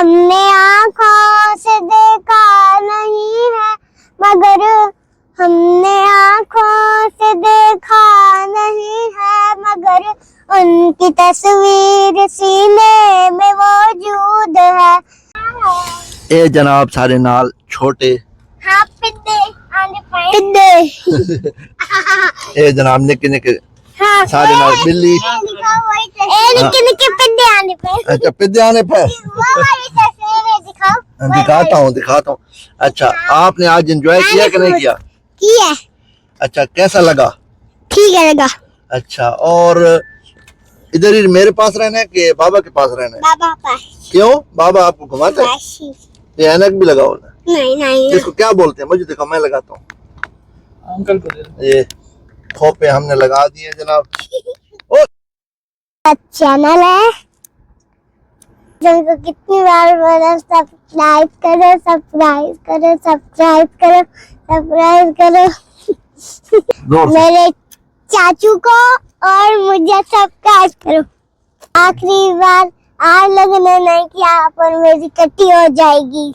हमने आँखों से देखा नहीं है मगर हमने आँखों से देखा नहीं है मगर उनकी तस्वीर सीने में मौजूद है। ए जनाब सारे नाल छोटे हाँ पिद्दे पिद्दे ए जनाब निके निके हाँ सारे नाल बिल्ली। निके निके पिद्दे आने पे। अच्छा पिद्दे आने पर वो वाली तस्वीर है, दिखाओ। दिखाता हूँ। अच्छा आपने आज एंजॉय किया कि नहीं किया? किया। अच्छा कैसा लगा? ठीक है लगा। अच्छा और इधर ही मेरे पास रहना है कि बाबा के पास रहना है? बाबा पास। क्यों बाबा आपको घुमाते हैं? ये ऐनक भी लगाओ ना। नहीं इसको क्या बोलते हैं मुझे दिखाओ, मैं लगाता हूँ। अंकल को दे दो। ये खोपे हमने लगा दिए जनाब। चैनल है जिनको कितनी बार बोला सब्सक्राइब करो सब्सक्राइब करो सब्सक्राइब करो सब्सक्राइब करो। मेरे चाचू को और मुझे सब्सक्राइब करो। आखिरी बार आप लोगों ने नहीं किया पर मेरी कट्टी हो जाएगी।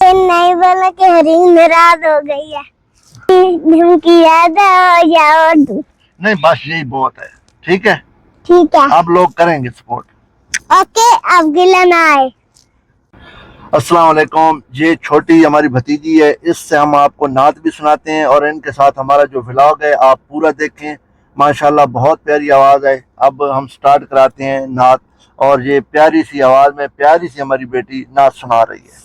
नहीं बोला कि हरीन नाराज हो गई है। धमकी याद हो या और नहीं बस यही बहुत है। ठीक है ठीक है आप लोग करेंगे सपोर्ट। ओके अब गिला ना आए। अस्सलाम वालेकुम। ये छोटी हमारी भतीजी है, इससे हम आपको नात भी सुनाते हैं और इनके साथ हमारा जो व्लॉग है आप पूरा देखें। माशाल्लाह बहुत प्यारी आवाज़ है। अब हम स्टार्ट कराते हैं नात और ये प्यारी सी आवाज़ में प्यारी सी हमारी बेटी नात सुना रही है।